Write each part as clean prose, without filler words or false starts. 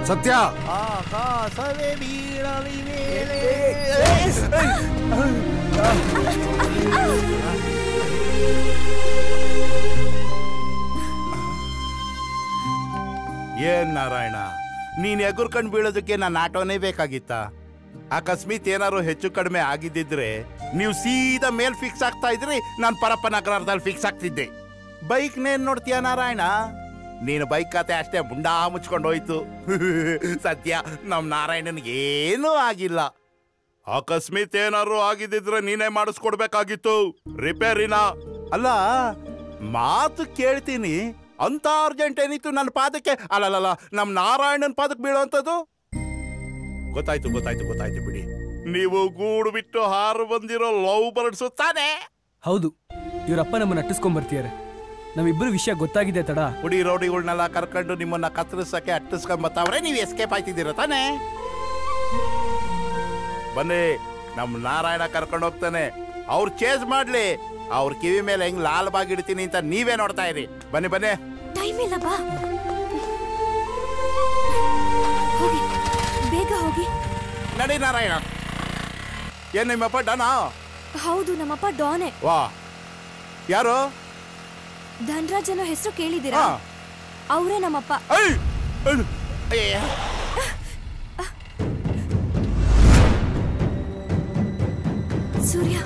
ಸತ್ಯ ಆಕಾಶವೇ ಬೀಳಲಿ ಮೇಲೆ. ಏನ್ ನಾರಾಯಣ, ನೀನ್ ಎಗುರ್ಕೊಂಡ್ ಬೀಳೋದಕ್ಕೆ ನಾನು ಆಟೋನೇ ಬೇಕಾಗಿತ್ತ? ಅಕಸ್ಮಾತ್ ಏನಾರು ಹೆಚ್ಚು ಕಡಿಮೆ ಆಗಿದ್ದಿದ್ರೆ ನೀವು ಸೀದಾ ಮೇಲ್ ಫಿಕ್ಸ್ ಆಗ್ತಾ ಇದ್ರಿ, ನಾನು ಪರಪ್ಪ ನಗರದಲ್ಲಿ ಫಿಕ್ಸ್ ಆಗ್ತಿದ್ದೆ. ಬೈಕ್ನೇನ್ ನೋಡ್ತೀಯ ನಾರಾಯಣ? ನೀನು ಬೈಕ್ ಕತೆ ಅಷ್ಟೇ ಮುಂಡಾ ಮುಚ್ಕೊಂಡು ಹೋಯ್ತು. ಸತ್ಯ, ನಮ್ ನಾರಾಯಣನ್ಗೆ ಏನೂ ಆಗಿಲ್ಲ. ಅಕಸ್ಮಾತ್ ಏನಾರು ಆಗಿದ್ದಿದ್ರೆ ನೀನೇ ಮಾಡಿಸ್ಕೊಡ್ಬೇಕಾಗಿತ್ತು ರಿಪೇರಿನ. ಅಲ್ಲ, ಮಾತು ಕೇಳ್ತೀನಿ ಅಂತ ಅರ್ಜೆಂಟ್ ಏನಿತ್ತು ನನ್ನ ಪಾದಕ್ಕೆ? ಅಲ್ಲಲ್ಲ, ನಮ್ ನಾರಾಯಣನ್ ಪಾದಕ್ಕೆ ಬೀಳೋಂಥದ್ದು. ಗೊತ್ತಾಯ್ತು ಗೊತ್ತಾಯ್ತು ಗೊತ್ತಾಯ್ತು ಬಿಡಿ. ನೀವು ಗೂಡು ಬಿಟ್ಟು ಹಾರು ಬಂದಿರೋ ಲವ್ ಬರ್ಡ್ಸು ತಾನೆ? ಹೌದು, ಇವರಪ್ಪ ನಮ್ಮನ್ನ ಅಟ್ಟಿಸ್ಕೊಂಡ್ ಬರ್ತಿದ್ದಾರೆ. ನಮ್ಮಿಬ್ಬರು ವಿಷಯ ಗೊತ್ತಾಗಿದೆ ತಡ. ಹುಡಿ ರೌಡಿಗಳನ್ನೆಲ್ಲ ಕರ್ಕೊಂಡು ನಿಮ್ಮನ್ನ ಕತ್ತರಿಸಕ್ಕೆ ಅಟ್ಟಿಸ್ಕೊಂಡ್ ಬರ್ತಾವ್ರೆ, ನೀವು ಎಸ್ಕೇಪ್ ಆಯ್ತಿದ್ದೀರ ತಾನೆ? ಬನ್ನಿ, ನಮ್ ನಾರಾಯಣ ಕರ್ಕೊಂಡು ಹೋಗ್ತಾನೆ. ಅವ್ರು ಚೇಸ್ ಮಾಡ್ಲಿ, ಅವ್ರ ಕಿವಿ ಮೇಲೆ ಹೆಂಗ್ ಲಾಲ್ ಬಾಗ್ ಇಡ್ತೀನಿ ಅಂತ ನೀವೇ ನೋಡ್ತಾ ಇರಿ. ಬನ್ನಿ ಬನ್ನಿ. ಟೈಮ್ ಇಲ್ಲ, ಬಾ ಹೋಗಿ, ಬೇಗ ಹೋಗಿ. ನಡಿ ನಾರಾಯಣ. ಏನ್ ನಿಮ್ಮಪ್ಪ ಡಾನಾ? ಹೌದು, ನಮ್ಮಪ್ಪ ಡಾನೆ. ವಾ, ಯಾರು? ಧನರಾಜ್ ಅನ್ನೋ ಹೆಸರು ಕೇಳಿದ್ದೀರಾ? ಅವರೇ ನಮ್ಮಪ್ಪ. ಸೂರ್ಯ,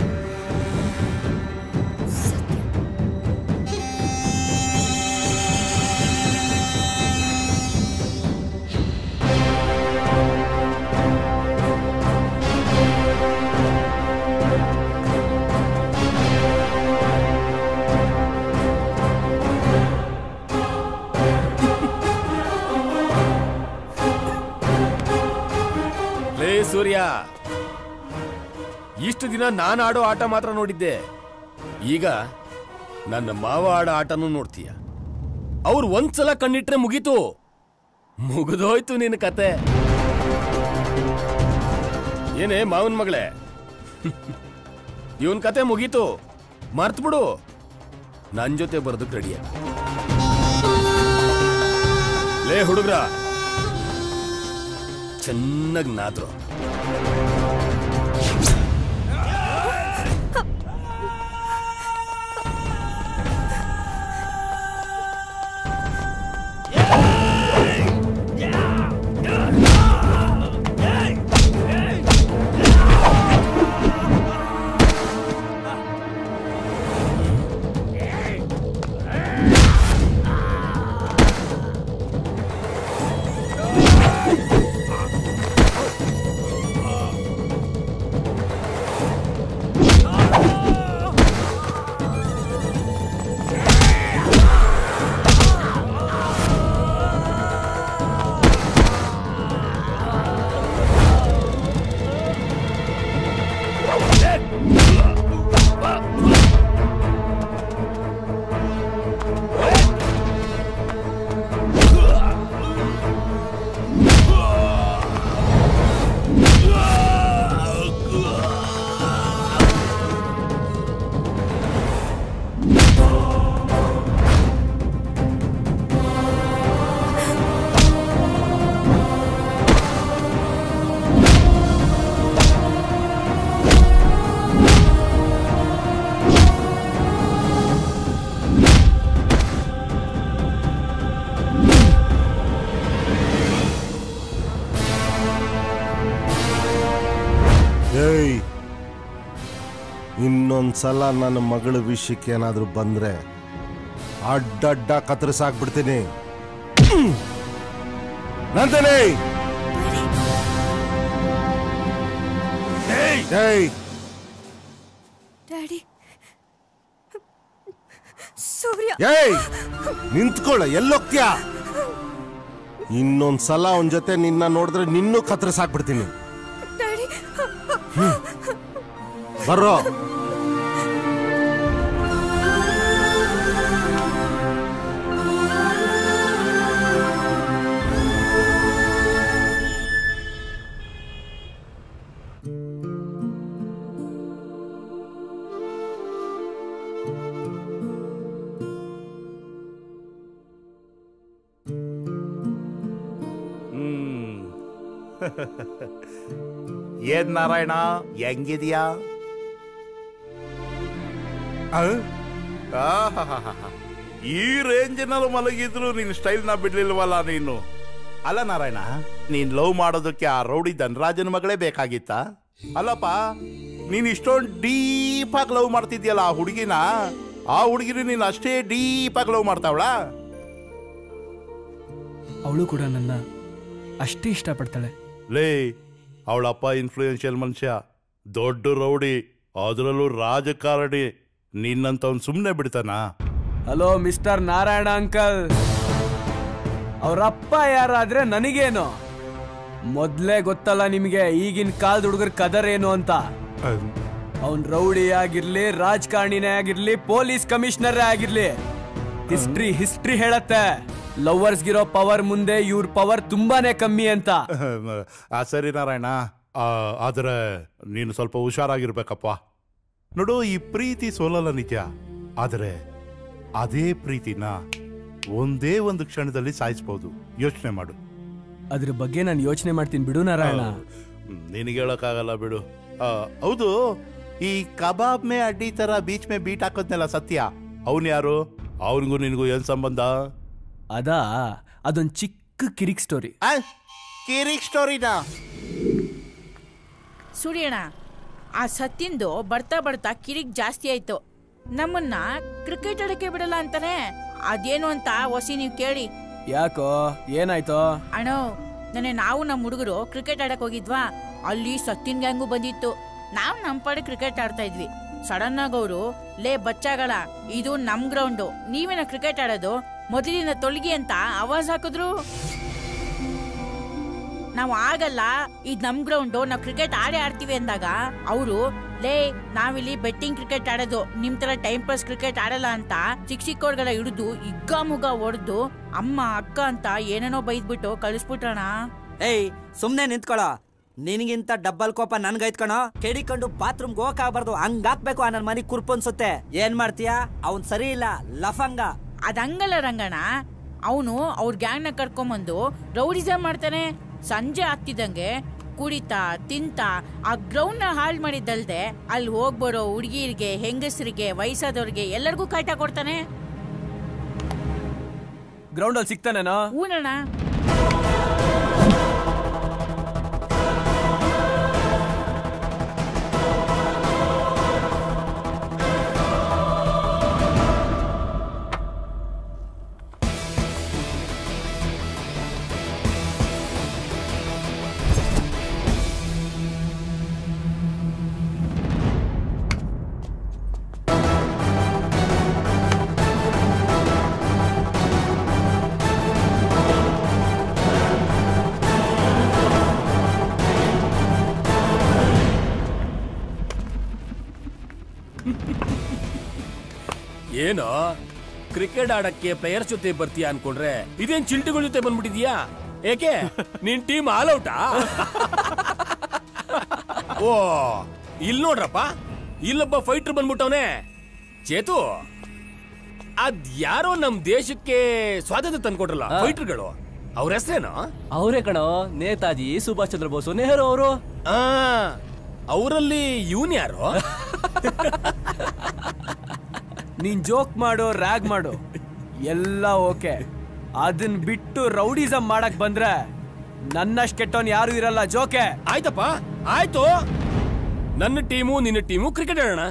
ಸೂರ್ಯ, ಇಷ್ಟು ದಿನ ನಾನು ಆಡೋ ಆಟ ಮಾತ್ರ ನೋಡಿದ್ದೆ, ಈಗ ನನ್ನ ಮಾವ ಆಡೋ ಆಟನೂ ನೋಡ್ತೀಯ. ಅವ್ರು ಒಂದ್ಸಲ ಕಣ್ಣಿಟ್ರೆ ಮುಗೀತು, ಮುಗಿದೋಯ್ತು ನಿನ್ನ ಕತೆ. ಏನೇ ಮಾವನ್ ಮಗಳೇ, ಇವನ್ ಕತೆ ಮುಗೀತು, ಮರ್ತ್ ಬಿಡು. ನನ್ ಜೊತೆ ಬರೋದಕ್ಕೆ ರೆಡಿಯ. ಲೇ ಹುಡುಗ್ರ, ಚೆನ್ನಾಗಿ ನಾದ್ರು. ಇನ್ನೊಂದ್ಸಲ ನನ್ನ ಮಗಳ ವಿಷಯಕ್ಕೆ ಏನಾದ್ರೂ ಬಂದ್ರೆ ಅಡ್ಡಡ್ಡ ಕತ್ತರಿಸಾಕ್ಬಿಡ್ತೀನಿ. ನಂದಿನಿ, ಡ್ಯಾಡಿ, ಸೂರ್ಯ, ನಿಂತ್ಕೊಳ್ಳ, ಎಲ್ಲೋಗ್ತೀಯಾ? ಇನ್ನೊಂದ್ಸಲ ಅವನ ಜೊತೆ ನಿನ್ನ ನೋಡಿದ್ರೆ ನಿನ್ನೂ ಕತ್ತರಿಸಾಕ್ಬಿಡ್ತೀನಿ. ಬರ್ರೋ. ಏನ್ ನಾರಾಯಣ ಹೆಂಗಿದ್ಯಾ? ಈ ರೇಂಜಿನಲ್ಲಿ ಮಲಗಿದ್ರು ನಿನ್ ಸ್ಟೈಲ್ ನ ಬಿಡ್ಲಿಲ್ವಲ್ಲ ನೀನು. ಅಲ್ಲ ನಾರಾಯಣ, ನೀನ್ ಲವ್ ಮಾಡೋದಕ್ಕೆ ಆ ರೌಡಿ ಧನರಾಜನ ಮಗಳೇ ಬೇಕಾಗಿತ್ತ? ಅಲ್ಲಪ್ಪ, ನೀನ್ ಇಷ್ಟೊಂದು ಡೀಪ್ ಆಗಿ ಲವ್ ಮಾಡ್ತಿದ್ಯಲ್ಲ ಆ ಹುಡುಗಿನ, ಆ ಹುಡುಗಿನ ನೀನ್ ಅಷ್ಟೇ ಡೀಪ್ ಆಗಿ ಲವ್ ಮಾಡ್ತಾವಳ? ಅವಳು ಕೂಡ ನನ್ನ ಅಷ್ಟೇ ಇಷ್ಟಪಡ್ತಾಳೆ. ಲೇ, ಅವಳಪ್ಪ ಇನ್ಫ್ಲೂಯೆನ್ಷಿಯಲ್ ಮನುಷ್ಯ, ದೊಡ್ಡ ರೌಡಿ, ಅದರಲ್ಲೂ ರಾಜಕಾರಣಿ. ನಿನ್ನಂತ ಅವ್ನು ಸುಮ್ಮನೆ ಬಿಡ್ತಾನ? ಹಲೋ ಮಿಸ್ಟರ್ ನಾರಾಯಣ ಅಂಕಲ್, ಅವರಪ್ಪ ಯಾರಾದ್ರೆ ನನಗೇನು? ಮೊದ್ಲೇ ಗೊತ್ತಲ್ಲ ನಿಮಗೆ ಈಗಿನ ಕಾಲದ ಹುಡುಗರ ಕದರ್ ಏನು ಅಂತ. ಅವನ್ ರೌಡಿ ಆಗಿರ್ಲಿ, ರಾಜಕಾರಣಿನೇ ಆಗಿರ್ಲಿ, ಪೊಲೀಸ್ ಕಮಿಷನರ್ ಆಗಿರ್ಲಿ, ಹಿಸ್ಟ್ರಿ ಹೇಳತ್ತೆ ಲವರ್ಸ್ಗಿರೋ ಪವರ್ ಮುಂದೆ ಇವ್ರ ಪವರ್ ತುಂಬಾನೇ ಕಮ್ಮಿ ಅಂತ. ಸರಿ ನಾರಾಯಣ, ಆದ್ರೆ ನೀನು ಸ್ವಲ್ಪ ಹುಷಾರಾಗಿರ್ಬೇಕಪ್ಪ. ನೋಡು, ಈ ಪ್ರೀತಿ ಸೋಲಲ್ಲ ನಿಜ, ಆದ್ರೆ ಅದೇ ಪ್ರೀತಿನ ಒಂದೇ ಒಂದು ಕ್ಷಣದಲ್ಲಿ ಸಾಯಿಸ್ಬೋದು. ಯೋಚನೆ ಮಾಡು. ಅದ್ರ ಬಗ್ಗೆ ನಾನು ಯೋಚನೆ ಮಾಡ್ತೀನಿ ಬಿಡು ನಾರಾಯಣ. ನಿನಗೆ ಹೇಳಕ್ಕಾಗಲ್ಲ ಬಿಡು. ಹೌದು, ಈ ಕಬಾಬ್ ಮೇ ಅಡ್ಡಿ ತರ ಬೀಚ್ ಮೇ ಬೀಟ್ ಹಾಕೋದ್ನೆಲ್ಲ ಸತ್ಯ, ಅವನ್ ಯಾರು? ಅವನಿಗೂ ನಿನಗೂ ಏನ್ ಸಂಬಂಧ? ಅದೊಂದು ಚಿಕ್ಕ ಕಿರಿಕ್ ಸ್ಟೋರಿ. ಕಿರಿಕ್ ಸ್ಟೋರಿನಾ? ಸೂರ್ಯಣ್ಣ, ಆ ಸತ್ತಿಂದು ಬರ್ತಾ ಬರ್ತಾ ಕಿರಿಕ್ ಜಾಸ್ತಿ ಆಯ್ತು. ನಮ್ಮನ್ನ ಕ್ರಿಕೆಟ್ ಆಡಕ್ಕೆ ಬಿಡಲ್ಲ ಅಂತಾನೆ. ಅದೇನು ಅಂತ ಹೊಸಿ ನೀವು ಕೇಳಿ. ಯಾಕೋ, ಏನಾಯ್ತು? ಅಣ್ಣೋ, ನಾವು ನಮ್ಮ ಹುಡುಗರು ಕ್ರಿಕೆಟ್ ಆಡಕ್ ಹೋಗಿದ್ವಾ, ಅಲ್ಲಿ ಸತ್ತಿನ ಗ್ಯಾಂಗು ಬಂದಿತ್ತು. ನಾವು ನಮ್ಮ ಪಾಡೆ ಕ್ರಿಕೆಟ್ ಆಡ್ತಾ ಇದ್ವಿ. ಸಡನ್ ಆಗಿ ಅವರು, ಲೇ ಬಚ್ಚಾಗಳ, ಇದು ನಮ್ ಗ್ರೌಂಡು, ನೀವೇನ ಕ್ರಿಕೆಟ್ ಆಡೋದು, ಮೊದಲಿನ ತೊಳಗಿ ಅಂತ ಆವಾಜ್ ಹಾಕಿದ್ರು. ನಾವು ಆಗಲ್ಲ, ಇದು ನಮ್ ಗ್ರೌಂಡು, ನಾವು ಕ್ರಿಕೆಟ್ ಆಡ್ತೀವಿ ಅಂದಾಗ ಅವರು, ಲೇ ನಾವಿಲ್ಲಿ ಬೆಟ್ಟಿಂಗ್ ಕ್ರಿಕೆಟ್ ಆಡೋದು, ನಿಮ್ ತರ ಟೈಮ್ ಪಾಸ್ ಕ್ರಿಕೆಟ್ ಆಡಲ್ಲ ಅಂತ ಚಿಕ್ಕ ಹಿಡಿದು ಇಗ್ಗ ಮುಗ ಹೊಡೆದು ಅಮ್ಮ ಅಕ್ಕ ಅಂತ ಏನೇನೋ ಬೈದ್ಬಿಟ್ಟು ಕಳಿಸ್ಬಿಟ್ರಣ. ಏಯ್ ಸುಮ್ನೆ ನಿಂತ್ಕೊಳ್ಳೋ, ನಿನಗಿಂತ ಡಬ್ಬಲ್ ಕೋಪ ನನ್ಗೈತ್ಕಣೋ. ಕೆಡಿಕೊಂಡು ಬಾತ್ರೂಮ್ಗೆ ಹೋಗಕ್ಕಾಗಬಾರ್ದು, ಹಂಗಾಕ್ಬೇಕು. ಆ ನನ್ ಮನೆಗ್ ಕುರ್ಪನ್ಸುತ್ತೆ. ಏನ್ ಮಾಡ್ತೀಯಾ? ಅವ್ನ್ ಸರಿ ಇಲ್ಲ, ಲಫಂಗ. ಅದಂಗಲ್ಲ ರಂಗಣ್ಣ, ಅವನು ಅವ್ರ ಗ್ಯಾಂಗ್ ನ ಕರ್ಕೊಂಬಂದು ರೌಡಿಸಮ್ ಮಾಡ್ತಾನೆ. ಸಂಜೆ ಆಗ್ತಿದ್ದಂಗೆ ಕುಡಿತಾ ತಿಂತಾ ಆ ಗ್ರೌಂಡ್ ನ ಹಾಳು ಮಾಡಿದ್ದಲ್ದೆ ಅಲ್ಲಿ ಹೋಗ್ಬರೋ ಹುಡುಗಿರಿಗೆ, ಹೆಂಗಸರಿಗೆ, ವಯಸ್ಸಾದವ್ರಿಗೆ ಎಲ್ಲರಿಗೂ ಕಾಟ ಕೊಡ್ತಾನೆ. ಗ್ರೌಂಡ್ ಅಲ್ಲಿ ಸಿಗ್ತಾನೇನೋ? ಹೂನಣ್ಣ. ಏನೋ ಕ್ರಿಕೆಟ್ ಆಡಕ್ಕೆ ಪ್ಲೇಯರ್ಸ್ ಜೊತೆ ಬರ್ತೀಯಾ ಅನ್ಕೊಂಡ್ರೆ ಇದೇನ್ ಚಿಲ್ಟಿಗಳ ಜೊತೆ ಬಂದ್ಬಿಟ್ಟಿದ್ಯಾ? ಏಕೆ ನಿನ್ ಟೀಮ್ ಆಲ್ ಔಟಾ? ಓ, ಇಲ್ ನೋಡ್ರಪ್ಪ, ಇಲ್ಲೊಬ್ಬ ಫೈಟರ್ ಬಂದ್ಬಿಟ್ಟವನೆ. ಚೇತು, ಅದ್ ಯಾರೋ ನಮ್ ದೇಶಕ್ಕೆ ಸ್ವಾತಂತ್ರ್ಯ ತಂದ್ಕೊಟ್ರಲ್ಲ ಫೈಟರ್ಗಳು, ಅವ್ರ ಹೆಸರೇನು? ಅವರೇ ಕಣೋ, ನೇತಾಜಿ ಸುಭಾಷ್ ಚಂದ್ರ ಬೋಸ್, ನೆಹರು ಅವರು. ಅವರಲ್ಲಿ ಇವನ್ ಯಾರು? ನೀನ್ ಜೋಕ್ ಮಾಡು, ರ್ಯಾಗ್ ಮಾಡು, ಎಲ್ಲ ಓಕೆ. ಅದನ್ ಬಿಟ್ಟು ರೌಡಿಸಮ್ ಮಾಡಕ್ ಬಂದ್ರೆ ನನ್ನಷ್ಟು ಕೆಟ್ಟವನ್ ಯಾರು ಇರಲ್ಲ. ಜೋಕೆ ಆಯ್ತಪ್ಪ, ಆಯ್ತು. ನನ್ನ ಟೀಮು ನಿನ್ನ ಟೀಮು ಕ್ರಿಕೆಟ್ ಆಡೋಣ.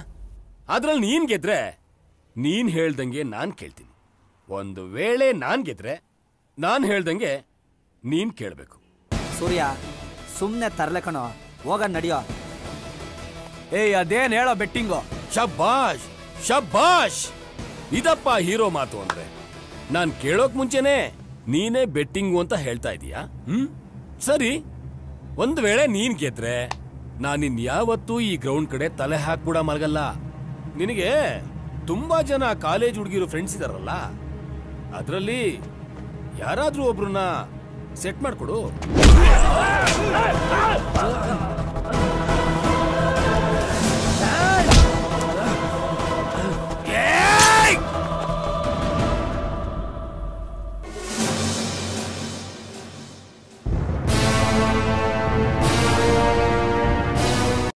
ಅದ್ರಲ್ಲಿ ನೀನ್ ಗೆದ್ರೆ ನೀನ್ ಹೇಳ್ದಂಗೆ ನಾನ್ ಕೇಳ್ತೀನಿ. ಒಂದು ವೇಳೆ ನಾನ್ ಗೆದ್ರೆ ನಾನ್ ಹೇಳ್ದಂಗೆ ನೀನ್ ಕೇಳ್ಬೇಕು. ಸೂರ್ಯ, ಸುಮ್ನೆ ತರ್ಲೆ ಕಣೋ, ಹೋಗ ನಡಿಯೋ. ಏಯ್, ಅದೇನ್ ಹೇಳೋ ಬೆಟ್ಟಿಂಗು? ಶಬ್ಬಾಷ್ ಶಬ್ಬಾಷ್, ಇದಪ್ಪ ಹೀರೋ ಮಾತು ಅಂದ್ರೆ. ನಾನ್ ಕೇಳೋಕ್ ಮುಂಚೆನೆ ನೀನೇ ಬೆಟ್ಟಿಂಗು ಅಂತ ಹೇಳ್ತಾ ಇದೀಯಾ? ಸರಿ, ಒಂದ್ ವೇಳೆ ನೀನ್ ಗೆದ್ರೆ ನಾನಿನ್ ಯಾವತ್ತೂ ಈ ಗ್ರೌಂಡ್ ಕಡೆ ತಲೆ ಹಾಕ್ಬಿಡ ಮಲಗಲ್ಲ. ನಿನಗೆ ತುಂಬಾ ಜನ ಕಾಲೇಜ್ ಹುಡುಗಿರು ಫ್ರೆಂಡ್ಸ್ ಇದಾರಲ್ಲ, ಅದ್ರಲ್ಲಿ ಯಾರಾದ್ರೂ ಒಬ್ರನ್ನ ಸೆಟ್ ಮಾಡ್ಕೊಡು.